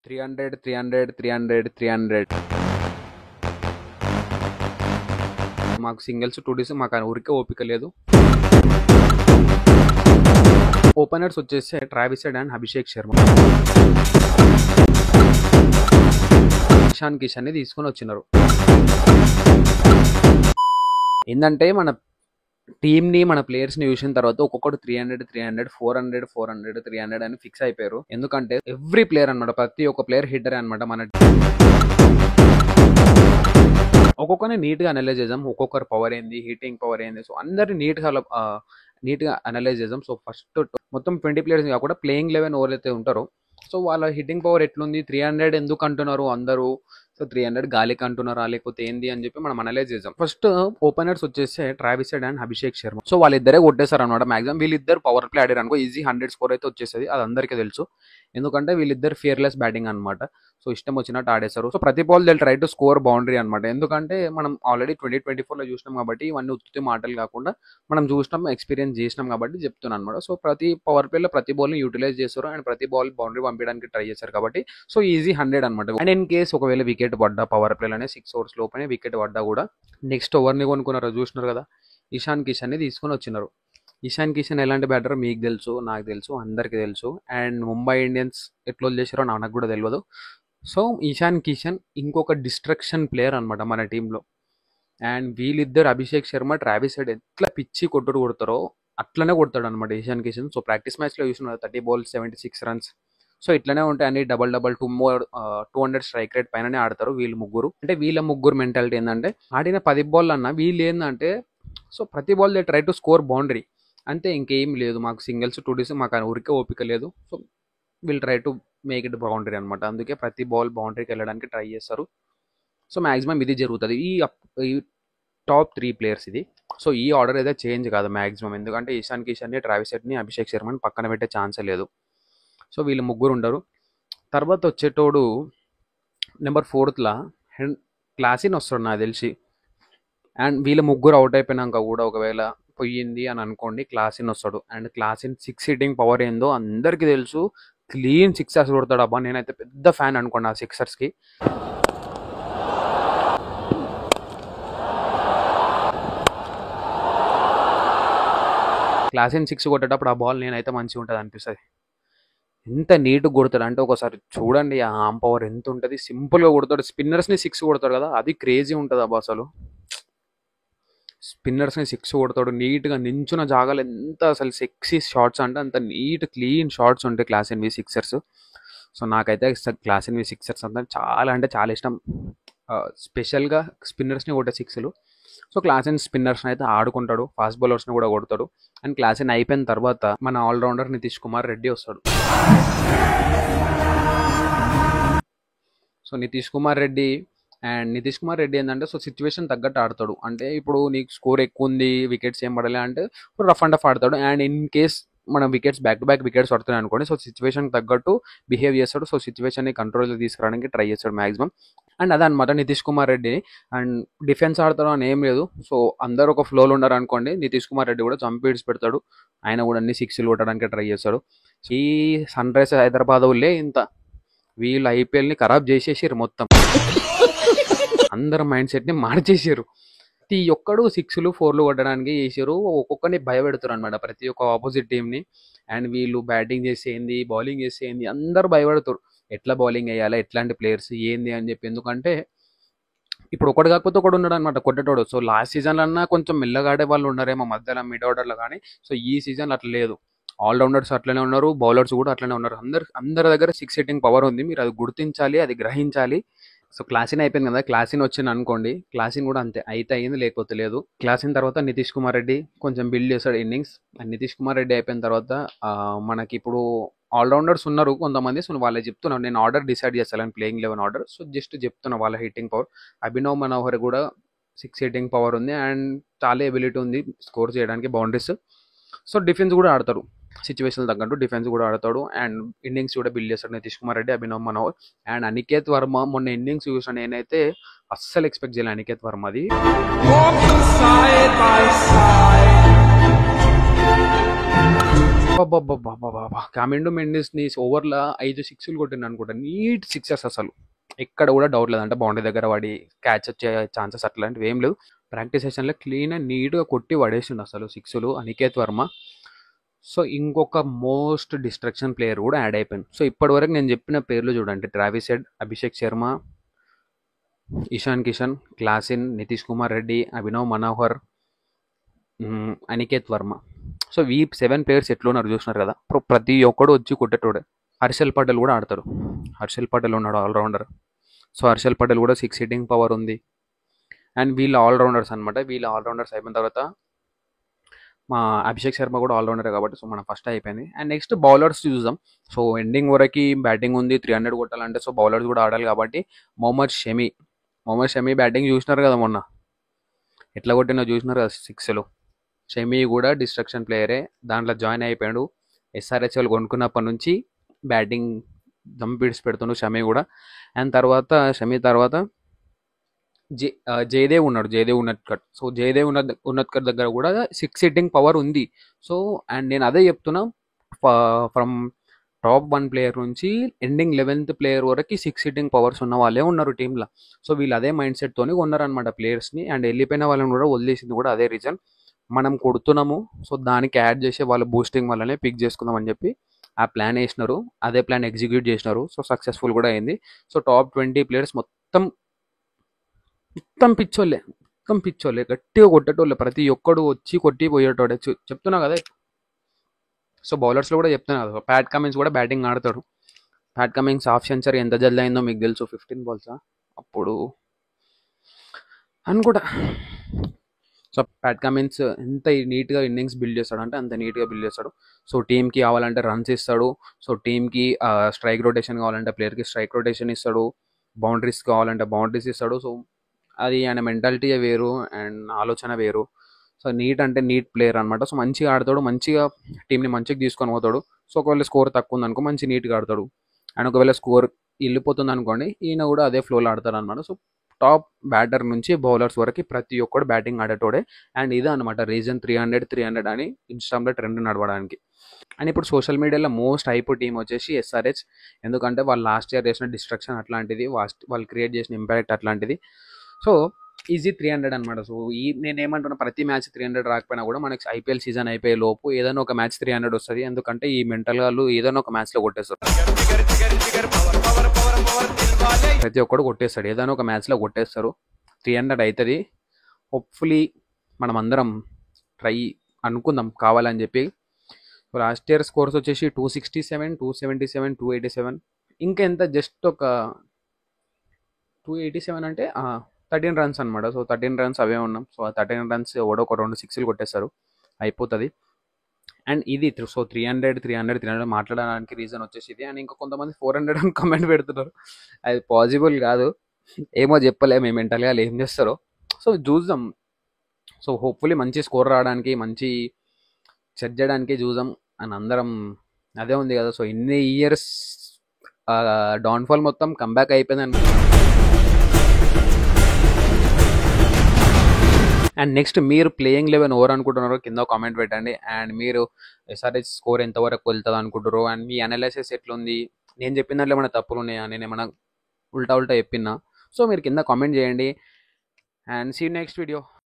300, 300, 300, 300. మాకు singles 2 days మాకు ఊరికే ఓపిక లేదు. ఓపెనర్స్ వచ్చేసి Travis Head and Abhishek Sharma. Ishan కిషన్ని తీసుకొని వచ్చినారు. ఏంటంటే మన టీమ్ని మన ప్లేయర్స్ని చూసిన తర్వాత ఒక్కొక్కటి 300, 300, 400, 400, 300 అని ఫిక్స్ అయిపోయారు. ఎందుకంటే ఎవ్రీ ప్లేయర్ అనమాట, ప్రతి ఒక్క ప్లేయర్ హిట్టరే అనమాట. మన ఒక్కొక్కరిని నీట్గా అనలైజ్ చేద్దాం. ఒక్కొక్కరు పవర్ ఏంది, హీటింగ్ పవర్ ఏంది, సో అందరినీ నీట్గా అనలైజ్ చేద్దాం. సో ఫస్ట్ మొత్తం 20 ప్లేయర్స్ కాకుండా ప్లేయింగ్ 11 ఎవరైతే ఉంటారో సో వాళ్ళ హిట్టింగ్ పవర్ ఎట్లుంది, 300 ఎందుకు అంటున్నారు అందరూ, సో 300 గాలికి అంటున్నారా లేకపోతే ఏంది అని చెప్పి మనం అనలైజ్ చేద్దాం. ఫస్ట్ ఓపెనర్స్ వచ్చేసి Travis Head and Abhishek Sharma. So వాళ్ళిద్దరే కొట్టేశారు అనమాట. మాక్సిమం వీళ్ళిద్దరు పవర్ ప్లే ఆడారు అనుకో ఈజీ 100 స్కోర్ అయితే వచ్చేస్తుంది. అది అందరికీ తెలుసు, ఎందుకంటే వీళ్ళిద్దరు ఫియర్లెస్ బ్యాటింగ్ అనమాట. సో ఇష్టం వచ్చినట్టు ఆడేస్తారు. సో ప్రతి ball they try to score boundary అనమాట. ఎందుకంటే మనం ఆల్రెడీ 2024లో చూసినాం కాబట్టి ఇవన్నీ ఉత్తి మాటలు కాకుండా మనం చూసినాం, ఎక్స్పీరియన్స్ చేసినాం కాబట్టి చెప్తున్నాను అనమాట. సో ప్రతి పవర్ ప్లేలో ప్రతి బాల్ని యూటిలైజ్ చేస్తారు అండ్ ప్రతి బాల్ బౌండరీ పంపించడానికి ట్రై చేశారు కాబట్టి సో ఈజీ 100 అనమాట. అండ్ ఇన్ కేస్ ఒకవేళ వికెట్ పడ్డా పవర్ ప్లేలోనే 6 overs లోపనే వికెట్ పడ్డా కూడా నెక్స్ట్ ఓవర్ని కొనుక్కున్నారో చూసినారు కదా, ఇషాన్ కిషన్ని తీసుకొని వచ్చినారు. ఇషాన్ కిషన్ ఎలాంటి బ్యాటర్ మీకు తెలుసు, నాకు తెలుసు, అందరికీ తెలుసు. అండ్ ముంబై ఇండియన్స్ ఎట్లా చేశారో నాకు కూడా తెలియదు. సో ఇషాన్ కిషన్ ఇంకొక డిస్ట్రక్షన్ ప్లేయర్ అనమాట మన టీంలో. అండ్ వీళ్ళిద్దరు అభిషేక్ శర్మ, ట్రావిస్ హెడ్ ఎట్లా పిచ్చి కొడతారో అట్లనే కొడతాడు అనమాట ఇషాన్ కిషన్. సో ప్రాక్టీస్ మ్యాచ్లో చూసిన 30 balls 76 runs. సో ఇట్లనే ఉంటాయి అన్ని డబల్ 200 స్ట్రైక్ రేట్ పైననే ఆడతారు వీళ్ళు ముగ్గురు. అంటే వీళ్ళ ముగ్గురు మెంటాలిటీ ఏంటంటే ఆడిన 10 ball అన్న వీళ్ళు ఏంటంటే సో ప్రతి ball they try to score boundary అంతే, ఇంకేం లేదు. మాకు సింగిల్స్ 2 డేస్ మాకు ఊరికే ఓపిక లేదు. సో వీళ్ళు try to make it boundary అనమాట. అందుకే ప్రతి బాల్ బౌండరీకి వెళ్ళడానికి ట్రై చేస్తారు. సో మ్యాక్సిమం ఇది జరుగుతుంది ఈ టాప్ 3 players ఇది. సో ఈ ఆర్డర్ అయితే చేంజ్ కాదు మ్యాక్సిమం, ఎందుకంటే ఇషాన్ కిషన్ని, ట్రావిస్ హెడ్ని, అభిషేక్ శర్మని పక్కన పెట్టే ఛాన్సే లేదు. సో వీళ్ళు ముగ్గురు ఉండరు. తర్వాత వచ్చేటోడు నెంబర్ 4th క్లాసిన్ వస్తాడు నాకు తెలిసి. అండ్ వీళ్ళ ముగ్గురు అవుట్ అయిపోయినాక కూడా ఒకవేళ పోయింది అని అనుకోండి, క్లాసిన్ వస్తాడు. అండ్ క్లాసిన్ 6 hitting పవర్ ఏందో అందరికీ తెలుసు. క్లీన్ 6 కొడతాడు అబ్బా. నేనైతే పెద్ద ఫ్యాన్ అనుకోండి ఆ 6కి. క్లాసిన్ 6 కొట్టేటప్పుడు ఆ బాల్ నేనైతే మంచిగా ఉంటుంది అనిపిస్తుంది. ఎంత నీట్గా కొడతాడు అంటే ఒకసారి చూడండి ఆ ఆర్మ్ పవర్ ఎంత ఉంటుంది. సింపుల్గా కొడతాడు. స్పిన్నర్స్ని 6 కొడతాడు కదా, అది క్రేజీ ఉంటుంది అబ్బా. అసలు స్పిన్నర్స్ని 6 కొడతాడు నీట్గా నించున్న జాగాలు. ఎంత అసలు సెక్సీ షాట్స్ అంటే అంత నీట్ క్లీన్ షాట్స్ ఉంటాయి క్లాసిన్ వి సిక్సర్స్. సో నాకైతే క్లాసిన్ వి సిక్సర్స్ అంతా చాలా అంటే చాలా ఇష్టం. స్పెషల్గా స్పిన్నర్స్ని కొట్టే 6లు. సో క్లాసిన్ స్పిన్నర్స్ని అయితే ఆడుకుంటాడు, ఫాస్ట్ బౌలర్స్ని కూడా కొడతాడు. అండ్ క్లాసిన్ అయిపోయిన తర్వాత మన ఆల్రౌండర్ నితీష్ కుమార్ రెడ్డి వస్తాడు. సో నితీష్ కుమార్ రెడ్డి ఏంటంటే సో సిచ్యువేషన్ తగ్గట్టు ఆడతాడు. అంటే ఇప్పుడు నీకు స్కోర్ ఎక్కువ ఉంది, వికెట్స్ ఏం పడలే అంటే రఫ్ అండ్ టఫ్ ఆడతాడు. అండ్ ఇన్ కేస్ మనం wickets back to back wickets పడుతున్నాయి అనుకోండి, సో సిచ్యువేషన్ తగ్గట్టు బిహేవ్ చేస్తాడు. సో సిచ్యువేషన్ని కంట్రోల్లో తీసుకురావడానికి ట్రై చేస్తాడు మ్యాక్సిమం. అండ్ అదనమాట నితీష్ కుమార్ రెడ్డి. అండ్ డిఫెన్స్ ఆడతాడు అని ఏం లేదు. సో అందరూ ఒక ఫ్లోలో ఉన్నారు అనుకోండి, నితీష్ కుమార్ రెడ్డి కూడా జంప్ ఇడ్స్ పెడతాడు. ఆయన కూడా అన్ని 6లు కొట్టడానికి ట్రై చేస్తాడు. ఈ సన్ రైజర్స్ హైదరాబాద్ వాళ్ళే ఇంత, వీళ్ళు ఐపీఎల్ని ఖరాబ్ చేసేసారు మొత్తం. అందరు మైండ్ సెట్ని మార్చేసారు. ప్రతి ఒక్కడు 6లు 4లు కొట్టడానికి చేసారు. ఒక్కొక్కరిని భయపెడతారు అనమాట ప్రతి ఒక్క ఆపోజిట్ టీంని. అండ్ వీళ్ళు బ్యాటింగ్ చేసేయండి, బౌలింగ్ చేసేయండి, అందరు భయపడతారు ఎట్లా బౌలింగ్ వేయాలా, ఎట్లాంటి ప్లేయర్స్ ఏంది అని చెప్పి. ఎందుకంటే ఇప్పుడు ఒకటి కాకపోతే ఒకటి ఉన్నాడు అనమాట కొట్టేటోడు. సో లాస్ట్ సీజన్లో అన్నా కొంచెం మెల్లగాడే వాళ్ళు ఉన్నారేమో మధ్యలో మిడ్ ఆర్డర్లో, కానీ సో ఈ సీజన్లో అట్లా లేదు. ఆల్రౌండర్స్ అట్లనే ఉన్నారు, బౌలర్స్ కూడా అట్లనే ఉన్నారు. అందరి దగ్గర 6 hitting పవర్ ఉంది. మీరు అది గుర్తించాలి, అది గ్రహించాలి. సో క్లాసిన్ అయిపోయింది కదా, క్లాసిన్ వచ్చింది అనుకోండి, క్లాసిన్ కూడా అంతే అయితే అయింది లేకపోతే లేదు. క్లాసిన్ తర్వాత నితీష్ కుమార్ రెడ్డి కొంచెం బిల్డ్ చేస్తాడు ఇన్నింగ్స్. అండ్ నితీష్ కుమార్ రెడ్డి అయిపోయిన తర్వాత మనకి ఇప్పుడు ఆల్రౌండర్స్ ఉన్నారు కొంతమంది. సో వాళ్ళే చెప్తున్నాను, నేను ఆర్డర్ డిసైడ్ చేస్తాను ప్లేయింగ్ 11 ఆర్డర్. సో జస్ట్ చెప్తున్నా వాళ్ళ హిట్టింగ్ పవర్. అభినవ్ మనోహర్ కూడా 6 hitting పవర్ ఉంది అండ్ చాలా ఎబిలిటీ ఉంది స్కోర్ చేయడానికి బౌండరీస్. సో డిఫెన్స్ కూడా ఆడతాడు, సిచ్యువేషన్ తగ్గట్టు డిఫెన్స్ కూడా ఆడతాడు. అండ్ ఇన్నింగ్స్ కూడా బిల్డ్ చేస్తాడు నితీష్ కుమార్ రెడ్డి, అభినవ్ మనోహర్. అండ్ అనికేత్ వర్మ మొన్న ఇన్నింగ్స్ చూసాను నేనైతే అస్సలు ఎక్స్పెక్ట్ చేయలేదు అనికేత్ వర్మది. అబ్బబ్బబ్బబ్బబ్బబ్బా! కామెండో మెండిస్‌ని ఓవర్‌ల 5 సిక్స్‌లు కొట్టిండు అనుకుంటా. నీట్ సిక్సెస్ అసలు. ఎక్కడ కూడా డౌట్ లేదు. అంటే బౌండరీ దగ్గర పడి క్యాచ్ వచ్చే ఛాన్సెస్ అట్లాంటివి ఏం లేవు. ప్రాక్టీస్ సెషన్‌లో క్లీన్ అండ్ నీట్‌గా కొట్టి పడేసిండు అసలు సిక్స్‌లు అనికేత్ వర్మ. సో, ఇంకొక మోస్ట్ డిస్ట్రాక్షన్ ప్లేయర్ కూడా యాడ్ అయిపోయిండు. సో, ఇప్పటివరకు నేను చెప్పిన పేర్లు చూడండి. Travis head, Abhishek Sharma, Ishan Kishan, Klaasen, Nitish Kumar Reddy, Abhinav Manohar, Aniket Varma. So, ఈ 7 ప్లేయర్స్ ఎట్లున్నారు చూసినారు కదా. ప్రతి ఒక్కడు వచ్చి కొట్టేటోడే. హర్షల్ పటేల్ కూడా ఆడతాడు. హర్షల్ పటేల్ ఉన్నాడు ఆల్రౌండర్. సో, హర్షల్ పటేల్ కూడా 6 హిట్టింగ్ పవర్ ఉంది. అండ్ వీళ్ళు ఆల్రౌండర్స్ అనమాట. వీళ్ళ ఆల్రౌండర్స్ అయిపోయిన తర్వాత మా అభిషేక్ శర్మ కూడా ఆల్రౌండరే కాబట్టి సో మనం ఫస్ట్ అయిపోయింది. అండ్ నెక్స్ట్ బౌలర్స్ చూద్దాం. సో ఎండింగ్ వరకు బ్యాటింగ్ ఉంది. 300 కొట్టాలంటే సో బౌలర్స్ కూడా ఆడాలి కాబట్టి మొహమ్మద్ షమి బ్యాటింగ్ చూసినారు కదా మొన్న ఎట్లా కొట్టినా చూసినారు కదా సిక్స్లు. షమి కూడా డిస్ట్రక్షన్ ప్లేయరే. దాంట్లో జాయిన్ అయిపోయాడు. ఎస్ఆర్హెచ్ఎల్ కొనుక్కున్నప్పటి నుంచి బ్యాటింగ్ దమ్ పీడ్స్ పెడుతుండు షమి కూడా. అండ్ తర్వాత షమి తర్వాత జయదేవ్ ఉన్నాడు. జయదేవ్ ఉన్నత్కర్. సో జయదేవ్ ఉన్నత్కర్ దగ్గర కూడా 6 హిట్టింగ్ పవర్ ఉంది. సో అండ్ నేను అదే చెప్తున్నా, ఫ్రమ్ టాప్ 1 ప్లేయర్ నుంచి ఎండింగ్ 11th ప్లేయర్ వరకు 6 హిట్టింగ్ పవర్స్ ఉన్న వాళ్ళే ఉన్నారు టీంలో. సో వీళ్ళు అదే మైండ్ సెట్ తోని ఉన్నారనమాట ప్లేయర్స్ని. అండ్ వెళ్ళిపోయిన వాళ్ళని కూడా వదిలేసింది కూడా అదే రీజన్. మనం కొడుతున్నాము, సో దానికి యాడ్ చేసే వాళ్ళ బూస్టింగ్ వల్లనే పిక్ చేసుకుందాం అని చెప్పి ఆ ప్లాన్ వేసినారు. అదే ప్లాన్ ఎగ్జిక్యూట్ చేసినారు. సో సక్సెస్ఫుల్ కూడా అయింది. సో టాప్ 20 ప్లేయర్స్ మొత్తం పిచ్చోళ్ళే గట్టిగా కొట్టేటోళ్ళే. ప్రతి ఒక్కడు వచ్చి కొట్టి పోయేటోడే. చెప్తున్నా కదా. సో బౌలర్స్లో కూడా చెప్తున్నా కదా. ప్యాట్ కమిన్స్ కూడా బ్యాటింగ్ ఆడతాడు. ప్యాట్ కమిన్స్ హాఫ్ సెంచరీ ఎంత జల్ది అయిందో మీకు తెలుసు. 15 బాల్సా అప్పుడు అనుకుంటా. సో ప్యాట్ కమిన్స్ ఎంత నీట్గా ఇన్నింగ్స్ బిల్డ్ చేస్తాడు అంటే అంత నీట్గా బిల్డ్ చేస్తాడు. సో టీంకి కావాలంటే రన్స్ ఇస్తాడు. సో టీంకి స్ట్రైక్ రొటేషన్ కావాలంటే ప్లేయర్కి స్ట్రైక్ రొటేషన్ ఇస్తాడు. బౌండరీస్ కావాలంటే బౌండరీస్ ఇస్తాడు. సో అది ఆయన మెంటాలిటీ వేరు అండ్ ఆలోచన వేరు. సో నీట్ అంటే నీట్ ప్లేయర్ అనమాట. సో మంచిగా ఆడతాడు. మంచిగా టీంని మంచిగా తీసుకొని పోతాడు. సో ఒకవేళ స్కోర్ తక్కువ ఉంది అనుకో మంచి నీట్గా ఆడతాడు. అండ్ ఒకవేళ స్కోర్ వెళ్ళిపోతుంది అనుకోండి ఈయన కూడా అదే ఫ్లోలో ఆడతాడు అనమాట. సో టాప్ బ్యాటర్ నుంచి బౌలర్స్ వరకు ప్రతి ఒక్కడు బ్యాటింగ్ ఆడేటోడే. అండ్ ఇదే అనమాట రీజన్ 300 అని ఇన్స్టాగ్రామ్లో ట్రెండ్ నడవడానికి. అండ్ ఇప్పుడు సోషల్ మీడియాలో మోస్ట్ హైప్ టీం వచ్చేసి ఎస్ఆర్హెచ్. ఎందుకంటే వాళ్ళు లాస్ట్ ఇయర్ చేసిన డిస్ట్రక్షన్ అట్లాంటిది, వాళ్ళు క్రియేట్ చేసిన ఇంపాక్ట్ అట్లాంటిది. సో ఈజీ 300 అనమాట. సో నేనేమంటున్నా, ప్రతి మ్యాచ్ 300 రాకపోయినా కూడా మనకి ఐపీఎల్ సీజన్ అయిపోయే లోపు ఏదైనా ఒక మ్యాచ్ 300 వస్తుంది. ఎందుకంటే ఈ మెంటల్ వాళ్ళు ఏదైనా ఒక మ్యాచ్లో కొట్టేస్తారు. ప్రతి ఒక్కడు కొట్టేస్తాడు. ఏదైనా ఒక మ్యాచ్లో కొట్టేస్తారు. 300 అవుతుంది. హోప్ఫుల్లీ మనం అందరం ట్రై అనుకుందాం కావాలని చెప్పి. లాస్ట్ ఇయర్ స్కోర్స్ వచ్చేసి 267, 277, 287. ఇంకా ఎంత జస్ట్ ఒక 287 అంటే 13 రన్స్ అనమాట. సో 13 రన్స్ అవే ఉన్నాం. సో ఆ 13 రన్స్ ఎవడో ఒక 2 సిక్స్లు కొట్టేస్తారు, అయిపోతుంది. అండ్ ఇది సో 300 మాట్లాడడానికి రీజన్ వచ్చేసి ఇది. అండ్ ఇంకా కొంతమంది 400 అని కమెంట్ పెడుతున్నారు. అది పాసిబుల్ కాదు. ఏమో చెప్పలేము మేము మెంటల్గా ఏం చేస్తారో. సో చూద్దాం. సో హోప్ఫుల్లీ మంచి స్కోర్ రావడానికి, మంచి సెట్ చేయడానికి చూద్దాం. అని అందరం అదే ఉంది కదా. సో ఇన్ని ఇయర్స్ డౌన్ఫాల్ మొత్తం కంబ్యాక్ అయిపోయింది. అండ్ నెక్స్ట్ మీరు ప్లేయింగ్ 11 ఎవరు అనుకుంటున్నారో కింద కామెంట్ పెట్టండి. అండ్ మీరు ఎస్ఆర్హెచ్ స్కోర్ ఎంతవరకు వెళ్తుంది అనుకుంటారో, అండ్ మీ అనాలిసిస్ ఎట్లుంది, నేను చెప్పిన దాంట్లో ఏమైనా తప్పులు ఉన్నాయా, నేను ఏమైనా ఉల్టా చెప్పినా, సో మీరు కింద కామెంట్ చేయండి. And see next video.